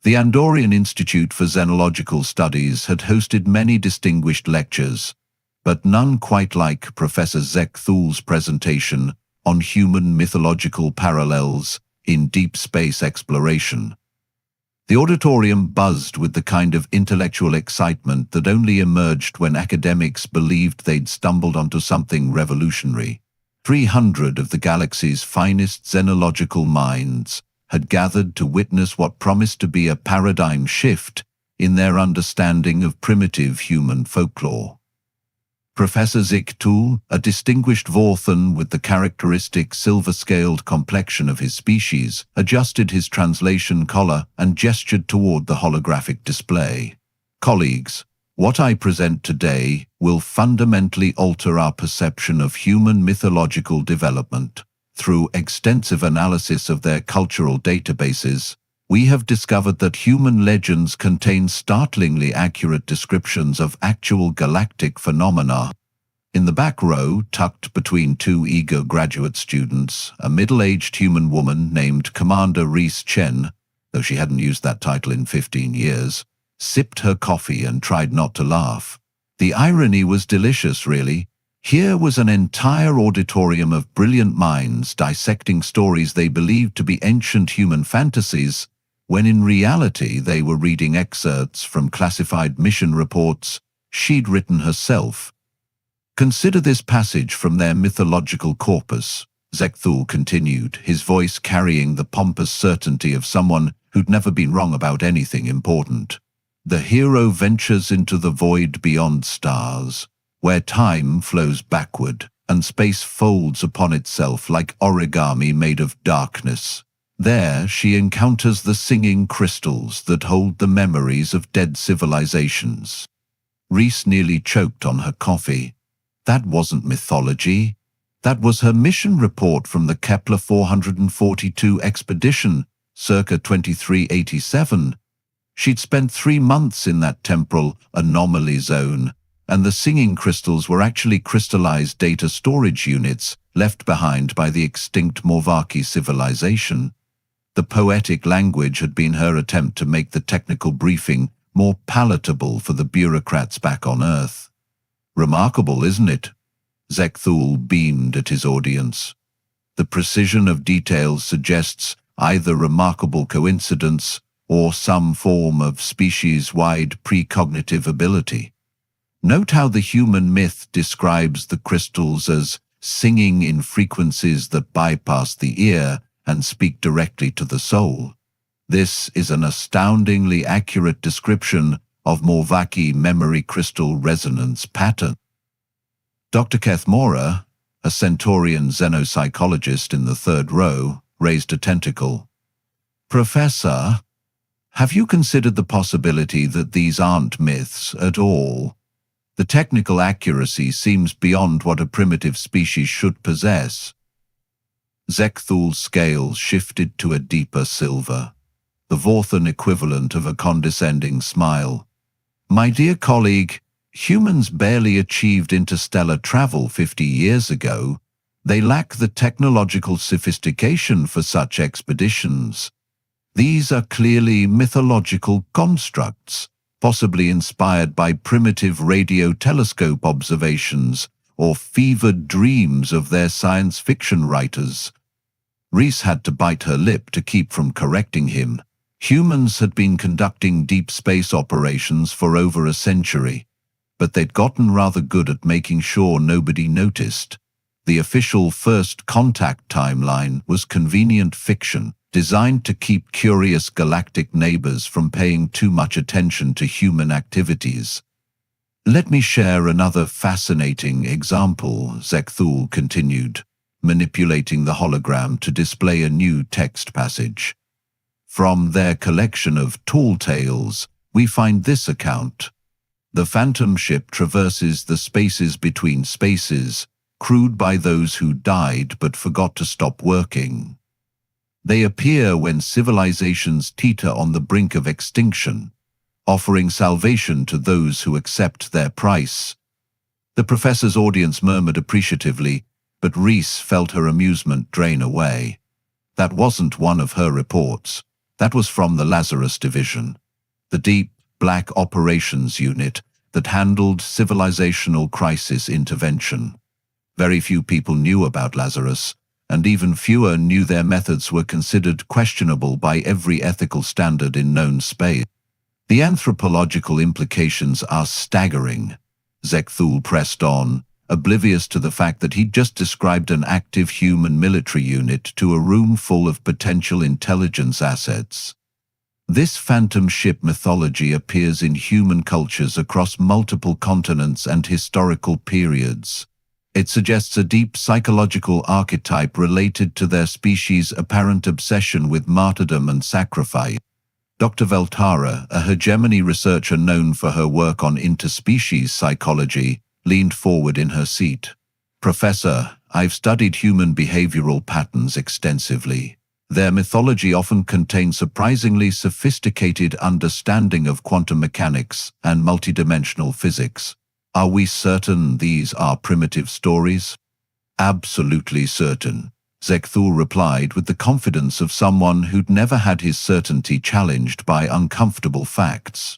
The Andorian Institute for Xenological Studies had hosted many distinguished lectures, but none quite like Professor Zek Thul's presentation on human mythological parallels in deep space exploration. The auditorium buzzed with the kind of intellectual excitement that only emerged when academics believed they'd stumbled onto something revolutionary. 300 of the galaxy's finest xenological minds had gathered to witness what promised to be a paradigm shift in their understanding of primitive human folklore. Professor Zek Thul, a distinguished Vorthan with the characteristic silver-scaled complexion of his species, adjusted his translation collar and gestured toward the holographic display. Colleagues, what I present today will fundamentally alter our perception of human mythological development. Through extensive analysis of their cultural databases, we have discovered that human legends contain startlingly accurate descriptions of actual galactic phenomena. In the back row, tucked between two eager graduate students, a middle-aged human woman named Commander Reese Chen, though she hadn't used that title in 15 years, sipped her coffee and tried not to laugh. The irony was delicious, really. Here was an entire auditorium of brilliant minds dissecting stories they believed to be ancient human fantasies, when in reality they were reading excerpts from classified mission reports she'd written herself. Consider this passage from their mythological corpus, Zek Thul continued, his voice carrying the pompous certainty of someone who'd never been wrong about anything important. The hero ventures into the void beyond stars, where time flows backward and space folds upon itself like origami made of darkness. There she encounters the singing crystals that hold the memories of dead civilizations. Reese nearly choked on her coffee. That wasn't mythology. That was her mission report from the Kepler 442 expedition, circa 2387. She'd spent 3 months in that temporal anomaly zone, and the singing crystals were actually crystallized data storage units left behind by the extinct Morvaki civilization. The poetic language had been her attempt to make the technical briefing more palatable for the bureaucrats back on Earth. Remarkable, isn't it? Zek Thul beamed at his audience. The precision of details suggests either remarkable coincidence or some form of species-wide precognitive ability. Note how the human myth describes the crystals as singing in frequencies that bypass the ear and speak directly to the soul. This is an astoundingly accurate description of Morvaki memory crystal resonance pattern. Dr. Keth Mora, a Centaurian xenopsychologist in the third row, raised a tentacle. Professor, have you considered the possibility that these aren't myths at all? The technical accuracy seems beyond what a primitive species should possess. Zek Thul's scales shifted to a deeper silver, the Vorthan equivalent of a condescending smile. My dear colleague, humans barely achieved interstellar travel 50 years ago. They lack the technological sophistication for such expeditions. These are clearly mythological constructs, possibly inspired by primitive radio telescope observations or fevered dreams of their science fiction writers. Reese had to bite her lip to keep from correcting him. Humans had been conducting deep space operations for over a century, but they'd gotten rather good at making sure nobody noticed. The official first contact timeline was convenient fiction, designed to keep curious galactic neighbors from paying too much attention to human activities. Let me share another fascinating example, Zek Thul continued, manipulating the hologram to display a new text passage. From their collection of tall tales, we find this account. The phantom ship traverses the spaces between spaces, crewed by those who died but forgot to stop working. They appear when civilizations teeter on the brink of extinction, offering salvation to those who accept their price. The professor's audience murmured appreciatively, but Reese felt her amusement drain away. That wasn't one of her reports. That was from the Lazarus Division, the deep, black operations unit that handled civilizational crisis intervention. Very few people knew about Lazarus, and even fewer knew their methods were considered questionable by every ethical standard in known space. The anthropological implications are staggering. Zekthul pressed on, oblivious to the fact that he'd just described an active human military unit to a room full of potential intelligence assets. This phantom ship mythology appears in human cultures across multiple continents and historical periods. It suggests a deep psychological archetype related to their species' apparent obsession with martyrdom and sacrifice. Dr. Veltara, a hegemony researcher known for her work on interspecies psychology, leaned forward in her seat. "Professor, I've studied human behavioral patterns extensively. Their mythology often contains surprisingly sophisticated understanding of quantum mechanics and multidimensional physics. Are we certain these are primitive stories?" "Absolutely certain," Zekthul replied with the confidence of someone who'd never had his certainty challenged by uncomfortable facts.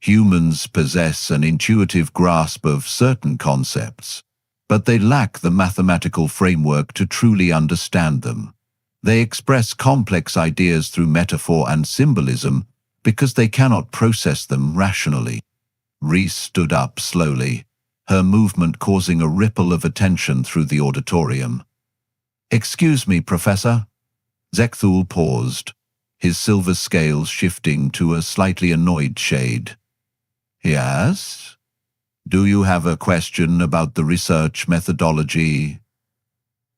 "Humans possess an intuitive grasp of certain concepts, but they lack the mathematical framework to truly understand them. They express complex ideas through metaphor and symbolism because they cannot process them rationally." Reese stood up slowly, her movement causing a ripple of attention through the auditorium. "Excuse me, Professor." Zekthul paused, his silver scales shifting to a slightly annoyed shade. "Yes? Do you have a question about the research methodology?"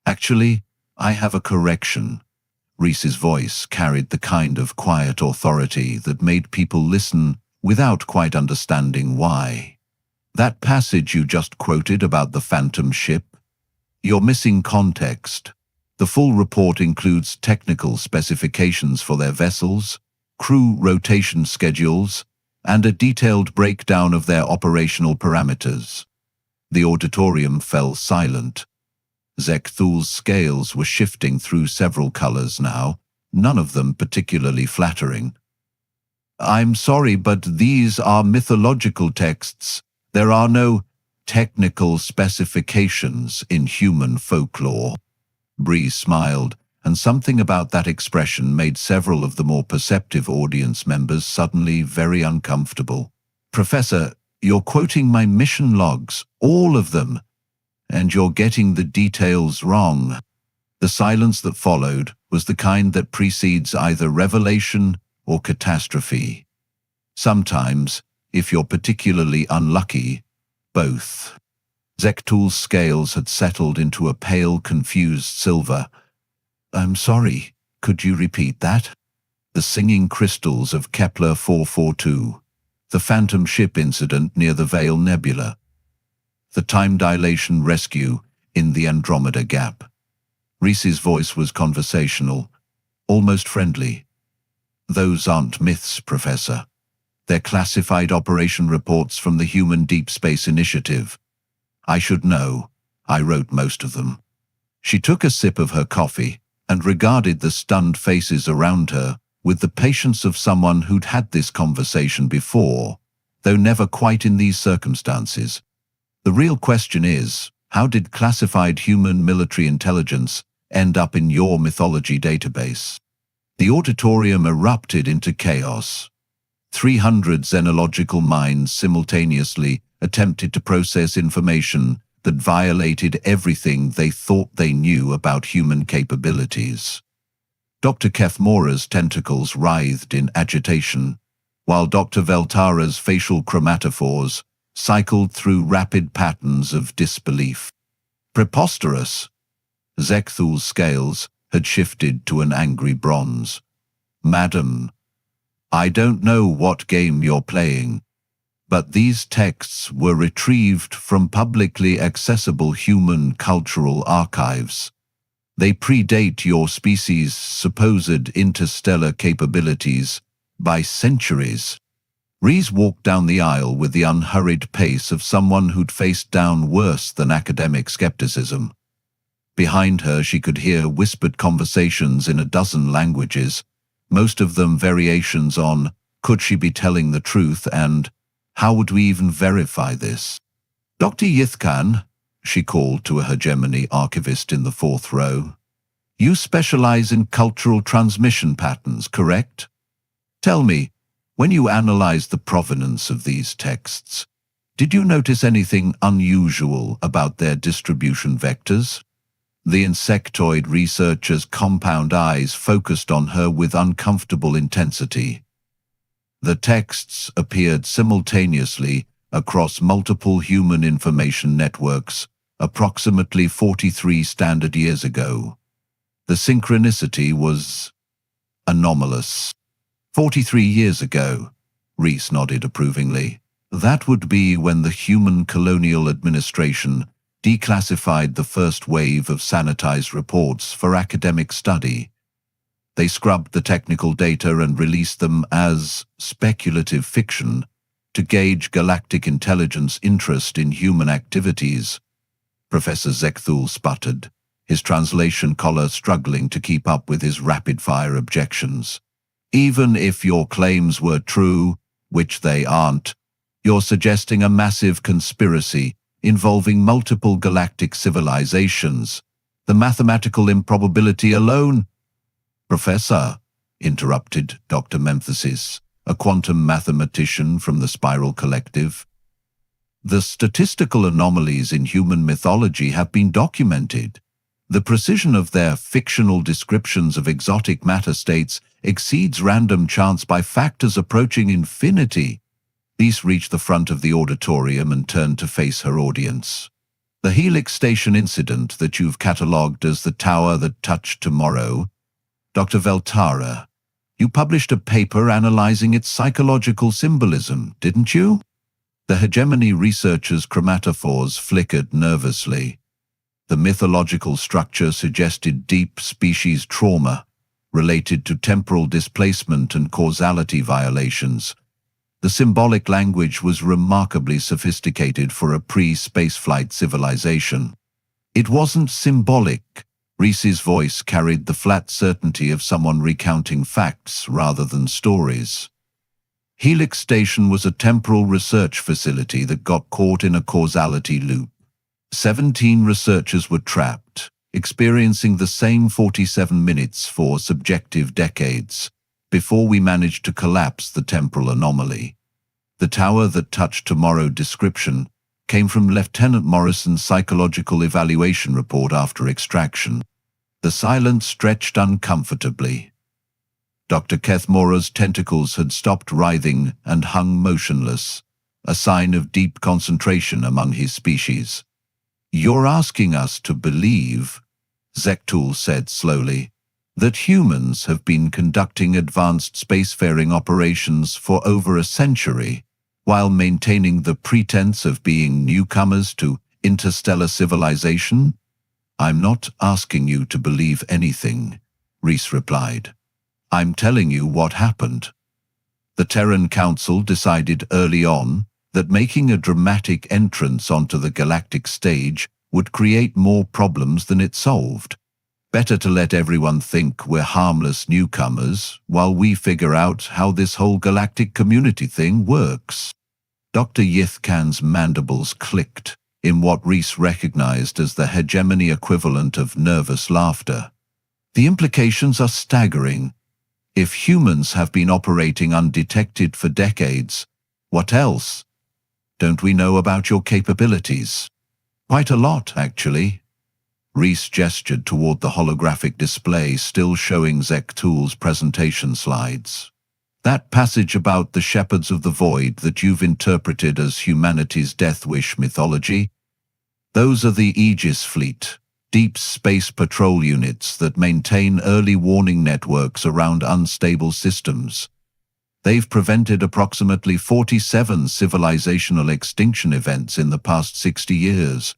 "Actually, I have a correction." Reese's voice carried the kind of quiet authority that made people listen without quite understanding why. "That passage you just quoted about the phantom ship? You're missing context. The full report includes technical specifications for their vessels, crew rotation schedules, and a detailed breakdown of their operational parameters." The auditorium fell silent. Zekthul's scales were shifting through several colors now, none of them particularly flattering. "I'm sorry, but these are mythological texts. There are no technical specifications in human folklore." Bree smiled, and something about that expression made several of the more perceptive audience members suddenly very uncomfortable. "Professor, you're quoting my mission logs, all of them, and you're getting the details wrong." The silence that followed was the kind that precedes either revelation or catastrophe. Sometimes, if you're particularly unlucky, both. Zekthul's scales had settled into a pale, confused silver. "I'm sorry, could you repeat that?" "The singing crystals of Kepler 442, the phantom ship incident near the Veil Nebula, the time dilation rescue in the Andromeda Gap." Reese's voice was conversational, almost friendly. "Those aren't myths, Professor. They're classified operation reports from the Human Deep Space Initiative. I should know. I wrote most of them." She took a sip of her coffee and regarded the stunned faces around her with the patience of someone who'd had this conversation before, though never quite in these circumstances. "The real question is, how did classified human military intelligence end up in your mythology database?" The auditorium erupted into chaos. 300 xenological minds simultaneously attempted to process information that violated everything they thought they knew about human capabilities. Dr. Kethmora's tentacles writhed in agitation, while Dr. Veltara's facial chromatophores cycled through rapid patterns of disbelief. "Preposterous!" Zekthul's scales had shifted to an angry bronze. "Madam, I don't know what game you're playing, but these texts were retrieved from publicly accessible human cultural archives. They predate your species' supposed interstellar capabilities by centuries." Reese walked down the aisle with the unhurried pace of someone who'd faced down worse than academic skepticism. Behind her, she could hear whispered conversations in a dozen languages, most of them variations on "could she be telling the truth" and "how would we even verify this?" "Dr. Yithkan," she called to a hegemony archivist in the fourth row, "you specialize in cultural transmission patterns, correct? Tell me, when you analyzed the provenance of these texts, did you notice anything unusual about their distribution vectors?" The insectoid researcher's compound eyes focused on her with uncomfortable intensity. The texts appeared simultaneously across multiple human information networks approximately 43 standard years ago. The synchronicity was anomalous. 43 years ago, Rees nodded approvingly. That would be when the Human Colonial Administration declassified the first wave of sanitized reports for academic study. They scrubbed the technical data and released them as speculative fiction to gauge galactic intelligence interest in human activities. Professor Zekthul sputtered, his translation collar struggling to keep up with his rapid-fire objections. "Even if your claims were true, which they aren't, you're suggesting a massive conspiracy involving multiple galactic civilizations. The mathematical improbability alone—" "Professor," interrupted Dr. Memphisis, a quantum mathematician from the Spiral Collective, "the statistical anomalies in human mythology have been documented. The precision of their fictional descriptions of exotic matter states exceeds random chance by factors approaching infinity." Lise reached the front of the auditorium and turned to face her audience. "The Helix Station incident that you've catalogued as the tower that touched tomorrow, Dr. Veltara, you published a paper analyzing its psychological symbolism, didn't you?" The hegemony researcher's chromatophores flickered nervously. The mythological structure suggested deep species trauma related to temporal displacement and causality violations. The symbolic language was remarkably sophisticated for a pre-spaceflight civilization. "It wasn't symbolic." Reese's voice carried the flat certainty of someone recounting facts rather than stories. "Helix Station was a temporal research facility that got caught in a causality loop. 17 researchers were trapped, experiencing the same 47 minutes for subjective decades, before we managed to collapse the temporal anomaly. The tower that touched tomorrow description came from Lieutenant Morrison's psychological evaluation report after extraction." The silence stretched uncomfortably. Dr. Kethmora's tentacles had stopped writhing and hung motionless, a sign of deep concentration among his species. "You're asking us to believe," Zektul said slowly, "that humans have been conducting advanced spacefaring operations for over a century, while maintaining the pretense of being newcomers to interstellar civilization?" "I'm not asking you to believe anything," Rees replied. "I'm telling you what happened. The Terran Council decided early on that making a dramatic entrance onto the galactic stage would create more problems than it solved. Better to let everyone think we're harmless newcomers while we figure out how this whole galactic community thing works." Dr. Yithkan's mandibles clicked in what Rees recognized as the hegemony equivalent of nervous laughter. "The implications are staggering. If humans have been operating undetected for decades, what else don't we know about your capabilities?" "Quite a lot, actually." Rees gestured toward the holographic display still showing Zektul's presentation slides. "That passage about the Shepherds of the Void that you've interpreted as humanity's death wish mythology, those are the Aegis Fleet, deep space patrol units that maintain early warning networks around unstable systems. They've prevented approximately 47 civilizational extinction events in the past 60 years.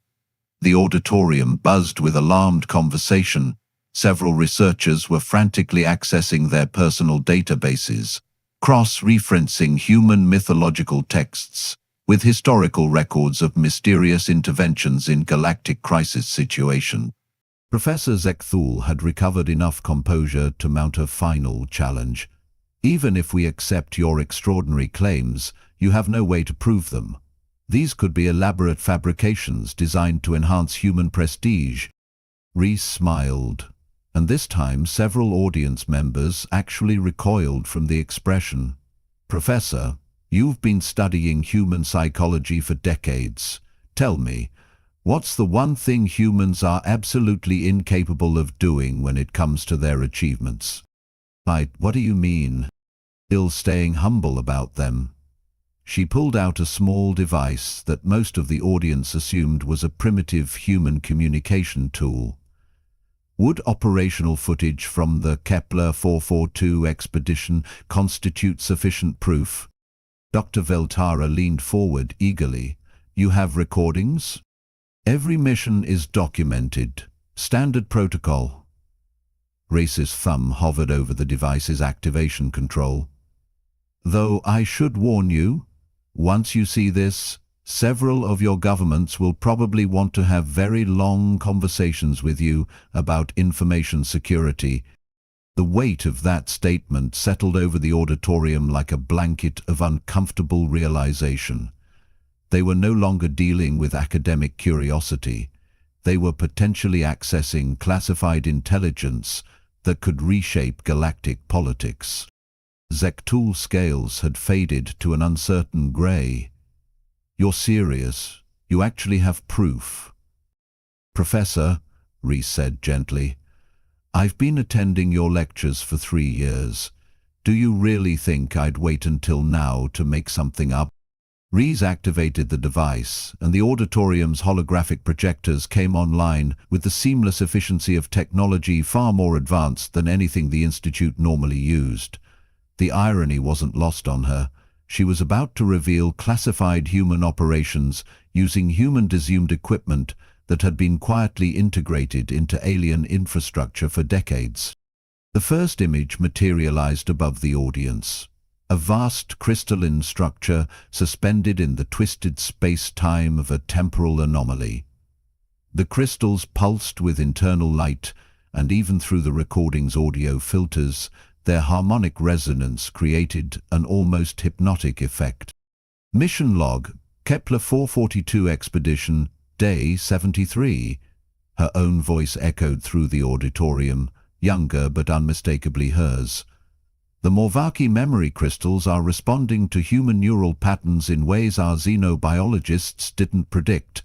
The auditorium buzzed with alarmed conversation. Several researchers were frantically accessing their personal databases, cross-referencing human mythological texts with historical records of mysterious interventions in galactic crisis situations. Professor Zekthul had recovered enough composure to mount a final challenge. Even if we accept your extraordinary claims, you have no way to prove them. These could be elaborate fabrications designed to enhance human prestige. Reese smiled, and this time several audience members actually recoiled from the expression. Professor, you've been studying human psychology for decades. Tell me, what's the one thing humans are absolutely incapable of doing when it comes to their achievements? What do you mean? Still staying humble about them. She pulled out a small device that most of the audience assumed was a primitive human communication tool. Would operational footage from the Kepler 442 expedition constitute sufficient proof? Dr. Veltara leaned forward eagerly. You have recordings? Every mission is documented. Standard protocol. Reese's thumb hovered over the device's activation control. Though I should warn you, once you see this, several of your governments will probably want to have very long conversations with you about information security. The weight of that statement settled over the auditorium like a blanket of uncomfortable realization. They were no longer dealing with academic curiosity. They were potentially accessing classified intelligence that could reshape galactic politics. Zekthul's scales had faded to an uncertain gray. You're serious. You actually have proof. Professor, Reese said gently, I've been attending your lectures for 3 years. Do you really think I'd wait until now to make something up? Reese activated the device, and the auditorium's holographic projectors came online with the seamless efficiency of technology far more advanced than anything the Institute normally used. The irony wasn't lost on her. She was about to reveal classified human operations using human-desumed equipment that had been quietly integrated into alien infrastructure for decades. The first image materialized above the audience. A vast crystalline structure suspended in the twisted space-time of a temporal anomaly. The crystals pulsed with internal light, and even through the recording's audio filters, their harmonic resonance created an almost hypnotic effect. Mission log, Kepler 442 expedition, day 73. Her own voice echoed through the auditorium, younger but unmistakably hers. The Morvaki memory crystals are responding to human neural patterns in ways our xenobiologists didn't predict.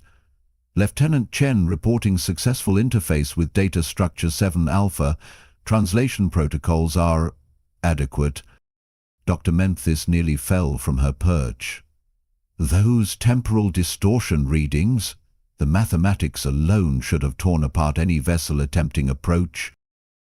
Lieutenant Chen reporting successful interface with data structure 7 alpha. Translation protocols are adequate. Dr. Memphis nearly fell from her perch. Those temporal distortion readings, the mathematics alone should have torn apart any vessel attempting approach.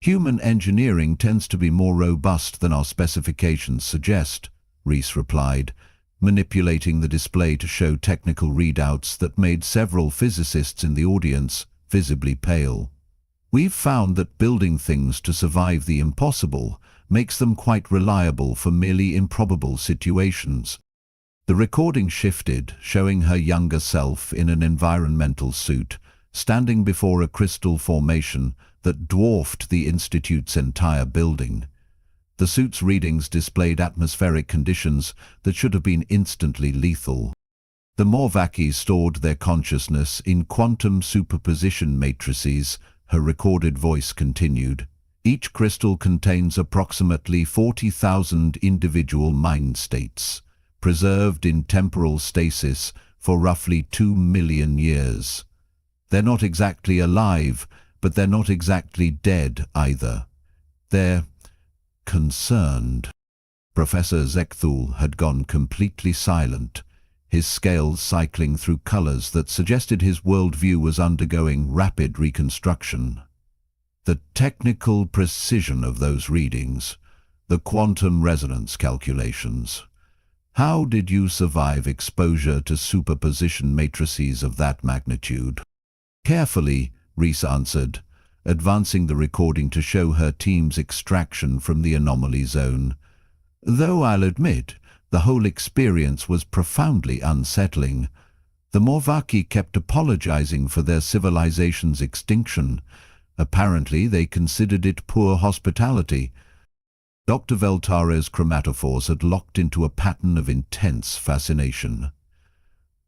Human engineering tends to be more robust than our specifications suggest, Reese replied, manipulating the display to show technical readouts that made several physicists in the audience visibly pale. We've found that building things to survive the impossible makes them quite reliable for merely improbable situations. The recording shifted, showing her younger self in an environmental suit, standing before a crystal formation that dwarfed the Institute's entire building. The suit's readings displayed atmospheric conditions that should have been instantly lethal. The Morvaki stored their consciousness in quantum superposition matrices. Her recorded voice continued. Each crystal contains approximately 40,000 individual mind states, preserved in temporal stasis for roughly 2 million years. They're not exactly alive, but they're not exactly dead either. They're concerned. Professor Zekthul had gone completely silent, his scales cycling through colors that suggested his worldview was undergoing rapid reconstruction. The technical precision of those readings, the quantum resonance calculations. How did you survive exposure to superposition matrices of that magnitude? Carefully, Reese answered, advancing the recording to show her team's extraction from the anomaly zone. Though I'll admit, the whole experience was profoundly unsettling. The Morvaki kept apologizing for their civilization's extinction, Apparently, they considered it poor hospitality. Dr. Veltare's chromatophores had locked into a pattern of intense fascination.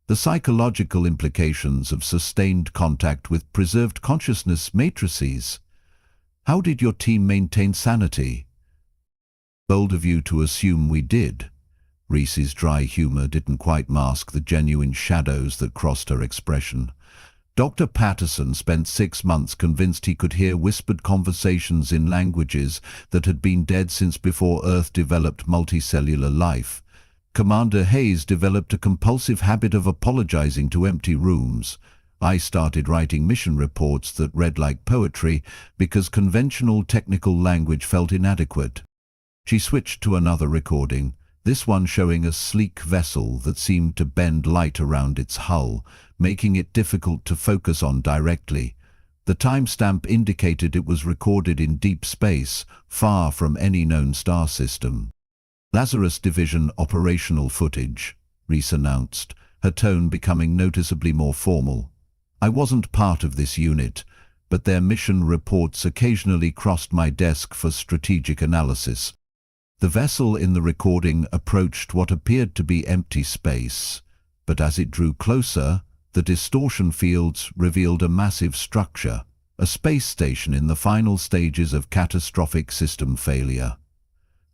The psychological implications of sustained contact with preserved consciousness matrices. How did your team maintain sanity? Bold of you to assume we did. Reese's dry humor didn't quite mask the genuine shadows that crossed her expression. Dr. Patterson spent 6 months convinced he could hear whispered conversations in languages that had been dead since before Earth developed multicellular life. Commander Hayes developed a compulsive habit of apologizing to empty rooms. I started writing mission reports that read like poetry because conventional technical language felt inadequate. She switched to another recording, this one showing a sleek vessel that seemed to bend light around its hull, making it difficult to focus on directly. The timestamp indicated it was recorded in deep space, far from any known star system. Lazarus Division operational footage, Reese announced, her tone becoming noticeably more formal. I wasn't part of this unit, but their mission reports occasionally crossed my desk for strategic analysis. The vessel in the recording approached what appeared to be empty space, but as it drew closer, the distortion fields revealed a massive structure, a space station in the final stages of catastrophic system failure.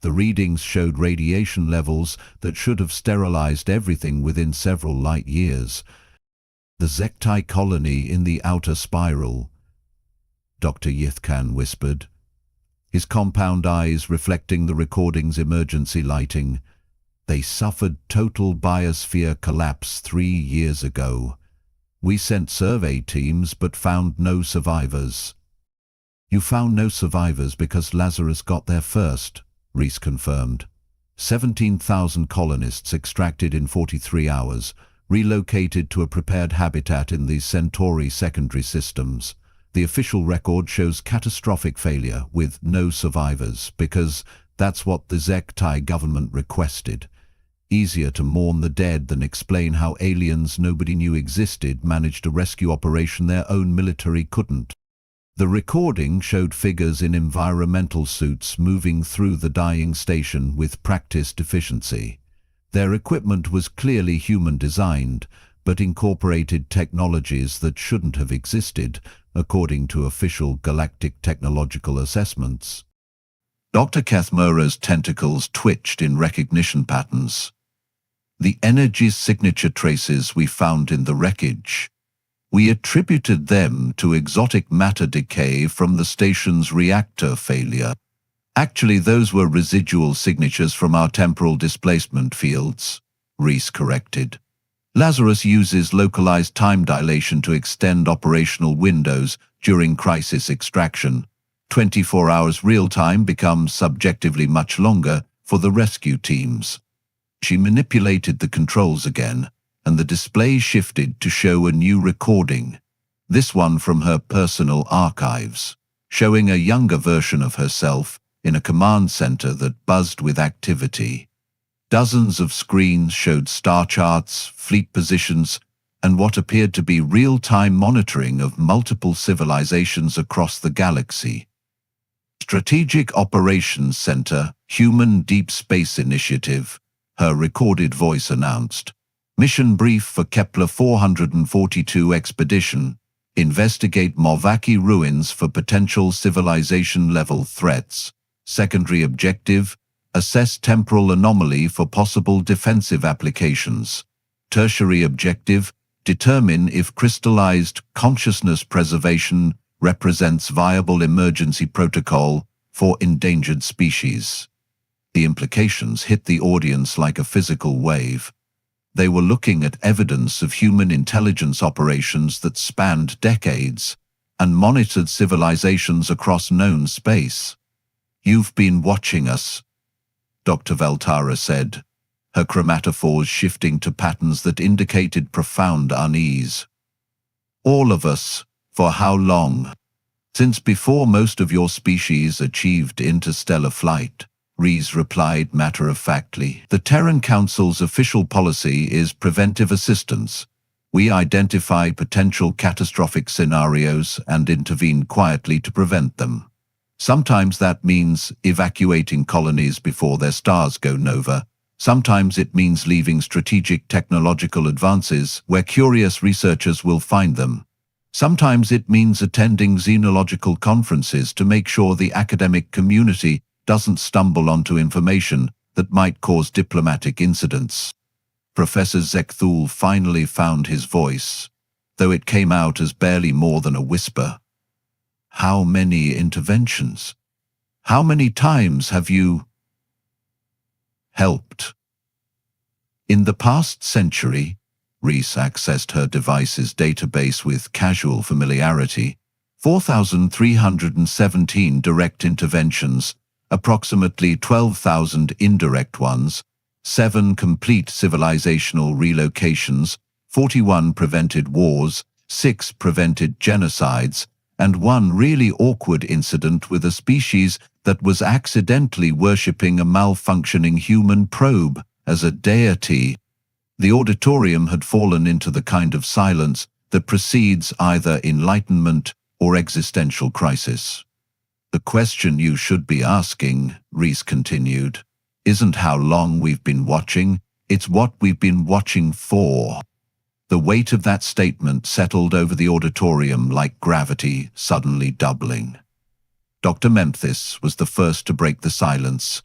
The readings showed radiation levels that should have sterilized everything within several light years. The Zektai colony in the outer spiral, Dr. Yithkan whispered, his compound eyes reflecting the recording's emergency lighting. They suffered total biosphere collapse 3 years ago. We sent survey teams but found no survivors. You found no survivors because Lazarus got there first, Reese confirmed. 17,000 colonists extracted in 43 hours, relocated to a prepared habitat in the Centauri secondary systems. The official record shows catastrophic failure with no survivors because that's what the Zektai government requested. Easier to mourn the dead than explain how aliens nobody knew existed managed a rescue operation their own military couldn't. The recording showed figures in environmental suits moving through the dying station with practiced efficiency. Their equipment was clearly human-designed, but incorporated technologies that shouldn't have existed, according to official galactic technological assessments. Dr. Kathmura's tentacles twitched in recognition patterns. The energy signature traces we found in the wreckage. We attributed them to exotic matter decay from the station's reactor failure. Actually, those were residual signatures from our temporal displacement fields, Reese corrected. Lazarus uses localized time dilation to extend operational windows during crisis extraction. 24 hours real-time becomes subjectively much longer for the rescue teams. She manipulated the controls again, and the display shifted to show a new recording, this one from her personal archives, showing a younger version of herself in a command center that buzzed with activity. Dozens of screens showed star charts, fleet positions, and what appeared to be real-time monitoring of multiple civilizations across the galaxy. Strategic Operations Center, Human Deep Space Initiative, her recorded voice announced. Mission brief for Kepler 442 expedition. Investigate Movaki ruins for potential civilization-level threats. Secondary objective, assess temporal anomaly for possible defensive applications. Tertiary objective, determine if crystallized consciousness preservation represents viable emergency protocol for endangered species. The implications hit the audience like a physical wave. They were looking at evidence of human intelligence operations that spanned decades and monitored civilizations across known space. You've been watching us, Dr. Veltare said, her chromatophores shifting to patterns that indicated profound unease. All of us, for how long? Since before most of your species achieved interstellar flight, Rees replied matter-of-factly. The Terran Council's official policy is preventive assistance. We identify potential catastrophic scenarios and intervene quietly to prevent them. Sometimes that means evacuating colonies before their stars go nova. Sometimes it means leaving strategic technological advances where curious researchers will find them. Sometimes it means attending xenological conferences to make sure the academic community doesn't stumble onto information that might cause diplomatic incidents. Professor Zekthul finally found his voice, though it came out as barely more than a whisper. How many interventions? How many times have you helped? In the past century, Reese accessed her device's database with casual familiarity. 4,317 direct interventions, approximately 12,000 indirect ones, 7 complete civilizational relocations, 41 prevented wars, 6 prevented genocides, and 1 really awkward incident with a species that was accidentally worshipping a malfunctioning human probe as a deity. The auditorium had fallen into the kind of silence that precedes either enlightenment or existential crisis. The question you should be asking, Reese continued, isn't how long we've been watching, it's what we've been watching for. The weight of that statement settled over the auditorium like gravity suddenly doubling. Dr. Memphis was the first to break the silence,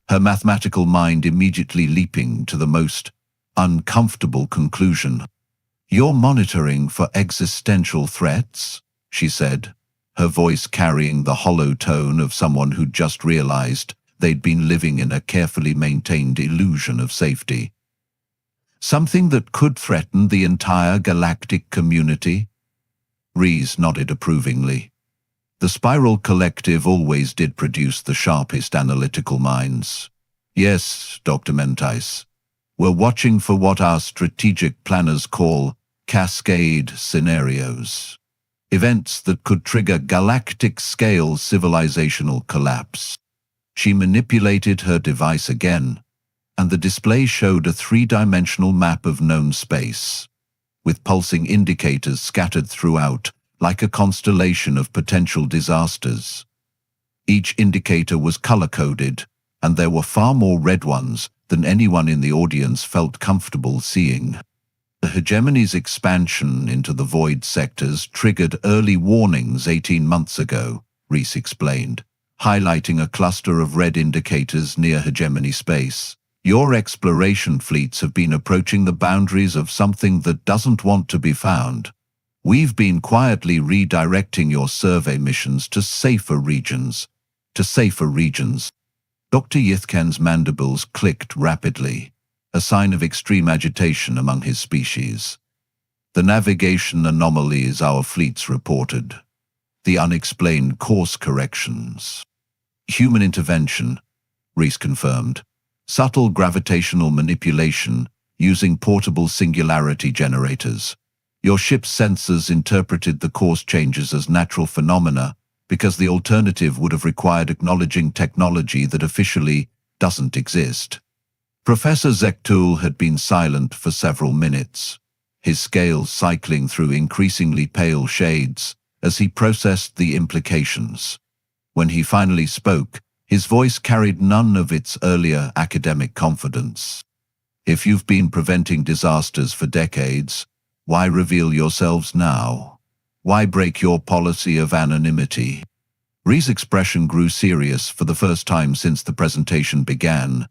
her mathematical mind immediately leaping to the most uncomfortable conclusion. "You're monitoring for existential threats?" she said, her voice carrying the hollow tone of someone who'd just realized they'd been living in a carefully maintained illusion of safety. "Something that could threaten the entire galactic community?" Reese nodded approvingly. The Spiral Collective always did produce the sharpest analytical minds. "Yes, Dr. Mentis. We're watching for what our strategic planners call cascade scenarios. Events that could trigger galactic-scale civilizational collapse." She manipulated her device again, and the display showed a 3-dimensional map of known space, with pulsing indicators scattered throughout like a constellation of potential disasters. Each indicator was color-coded, and there were far more red ones than anyone in the audience felt comfortable seeing. The hegemony's expansion into the void sectors triggered early warnings 18 months ago, Reese explained, highlighting a cluster of red indicators near hegemony space. "Your exploration fleets have been approaching the boundaries of something that doesn't want to be found. We've been quietly redirecting your survey missions to safer regions. Dr. Yithkan's mandibles clicked rapidly, a sign of extreme agitation among his species. "The navigation anomalies our fleets reported. The unexplained course corrections. Human intervention," Reese confirmed. "Subtle gravitational manipulation using portable singularity generators. Your ship's sensors interpreted the course changes as natural phenomena because the alternative would have required acknowledging technology that officially doesn't exist." Professor Zekthul had been silent for several minutes, his scales cycling through increasingly pale shades as he processed the implications. When he finally spoke, his voice carried none of its earlier academic confidence. "If you've been preventing disasters for decades, why reveal yourselves now? Why break your policy of anonymity?" Ree's expression grew serious for the first time since the presentation began,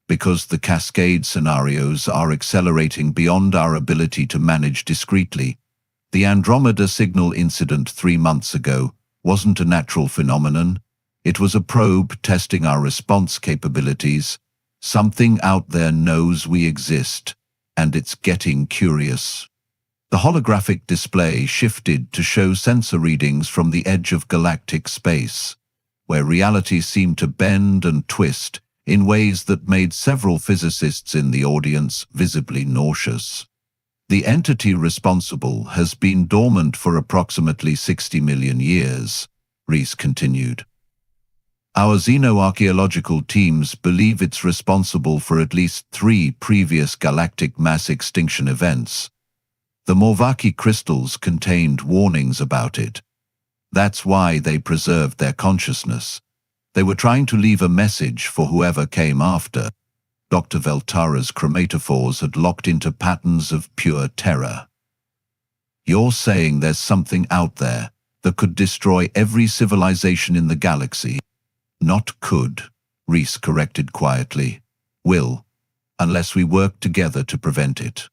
because the cascade scenarios are accelerating beyond our ability to manage discreetly. The Andromeda signal incident 3 months ago wasn't a natural phenomenon. It was a probe testing our response capabilities. Something out there knows we exist, and it's getting curious. The holographic display shifted to show sensor readings from the edge of galactic space, where reality seemed to bend and twist in ways that made several physicists in the audience visibly nauseous. "The entity responsible has been dormant for approximately 60 million years, Reese continued. "Our xenoarchaeological teams believe it's responsible for at least 3 previous galactic mass extinction events. The Morvaki crystals contained warnings about it. That's why they preserved their consciousness. They were trying to leave a message for whoever came after. Dr. Veltara's chromatophores had locked into patterns of pure terror. You're saying there's something out there that could destroy every civilization in the galaxy? Not could, Reese corrected quietly. Will, unless we work together to prevent it.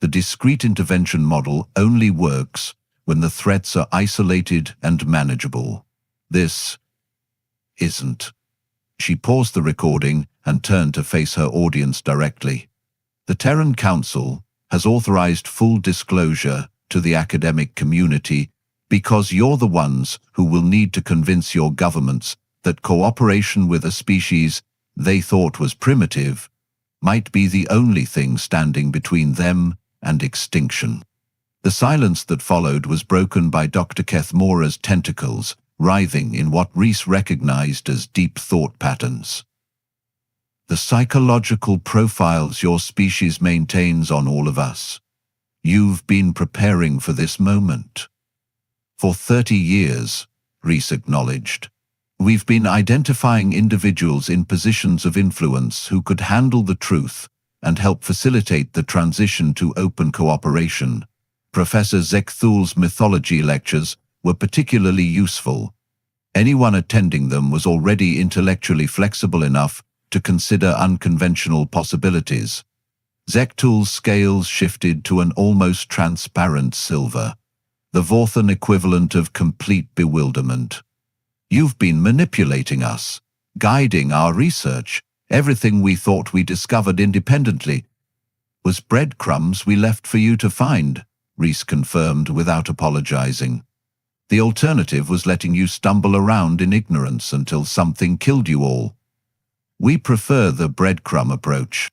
The discrete intervention model only works when the threats are isolated and manageable. This isn't. She paused the recording and turned to face her audience directly. The Terran Council has authorized full disclosure to the academic community because you're the ones who will need to convince your governments that cooperation with a species they thought was primitive might be the only thing standing between them and extinction. The silence that followed was broken by Dr. Keth Mora's tentacles, writhing in what Reese recognized as deep thought patterns. The psychological profiles your species maintains on all of us. You've been preparing for this moment. For 30 years, Reese acknowledged. We've been identifying individuals in positions of influence who could handle the truth and help facilitate the transition to open cooperation. Professor Zekthul's mythology lectures were particularly useful. Anyone attending them was already intellectually flexible enough to consider unconventional possibilities. Zekthul's scales shifted to an almost transparent silver, the Vorthan equivalent of complete bewilderment. You've been manipulating us, guiding our research. Everything we thought we discovered independently was breadcrumbs we left for you to find, Reese confirmed without apologizing. The alternative was letting you stumble around in ignorance until something killed you all. We prefer the breadcrumb approach.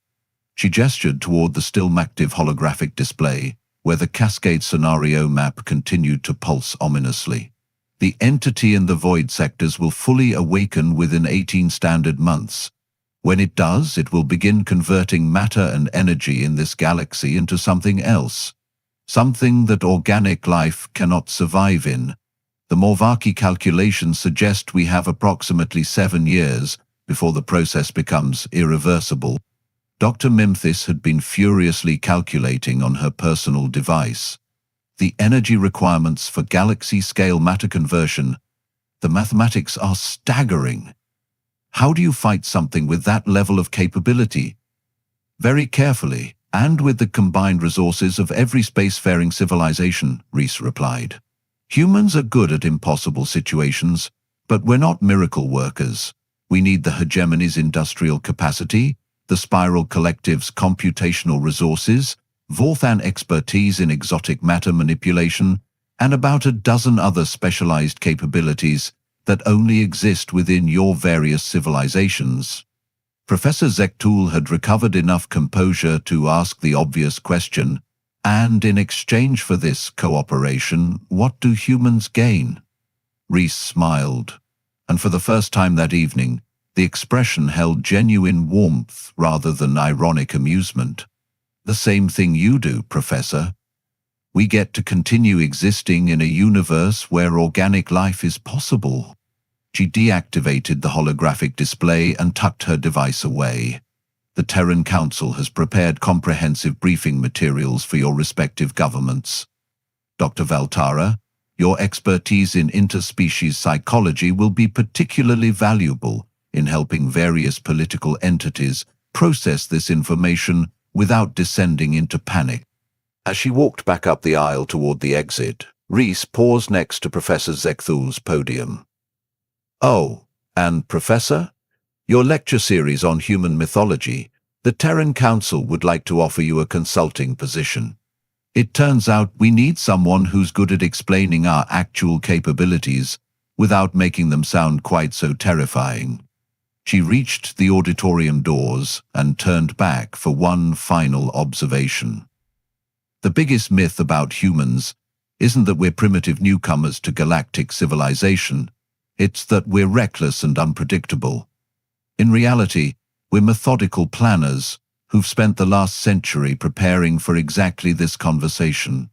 She gestured toward the still active holographic display, where the Cascade scenario map continued to pulse ominously. The entity in the void sectors will fully awaken within 18 standard months. When it does, it will begin converting matter and energy in this galaxy into something else. Something that organic life cannot survive in. The Morvaki calculations suggest we have approximately 7 years before the process becomes irreversible. Dr. Mimthis had been furiously calculating on her personal device. The energy requirements for galaxy-scale matter conversion, the mathematics are staggering. How do you fight something with that level of capability? Very carefully, and with the combined resources of every spacefaring civilization, Reese replied. Humans are good at impossible situations, but we're not miracle workers. We need the hegemony's industrial capacity, the Spiral Collective's computational resources, Vorthan expertise in exotic matter manipulation, and about a dozen other specialized capabilities that only exist within your various civilizations. Professor Zekthul had recovered enough composure to ask the obvious question, and in exchange for this cooperation, what do humans gain? Reese smiled, and for the first time that evening, the expression held genuine warmth rather than ironic amusement. The same thing you do, Professor. We get to continue existing in a universe where organic life is possible. She deactivated the holographic display and tucked her device away. The Terran Council has prepared comprehensive briefing materials for your respective governments. Dr. Veltara, your expertise in interspecies psychology will be particularly valuable in helping various political entities process this information without descending into panic. As she walked back up the aisle toward the exit, Reese paused next to Professor Zekthul's podium. Oh, and Professor, your lecture series on human mythology, the Terran Council would like to offer you a consulting position. It turns out we need someone who's good at explaining our actual capabilities without making them sound quite so terrifying. She reached the auditorium doors and turned back for one final observation. The biggest myth about humans isn't that we're primitive newcomers to galactic civilization. It's that we're reckless and unpredictable. In reality, we're methodical planners who've spent the last century preparing for exactly this conversation.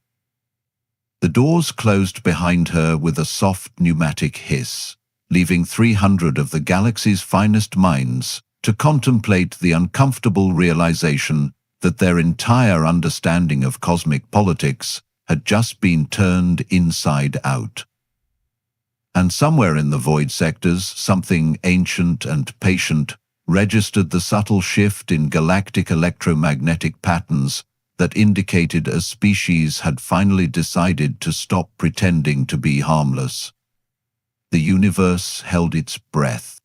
The doors closed behind her with a soft pneumatic hiss, leaving 300 of the galaxy's finest minds to contemplate the uncomfortable realization that their entire understanding of cosmic politics had just been turned inside out. And somewhere in the void sectors, something ancient and patient registered the subtle shift in galactic electromagnetic patterns that indicated a species had finally decided to stop pretending to be harmless. The universe held its breath.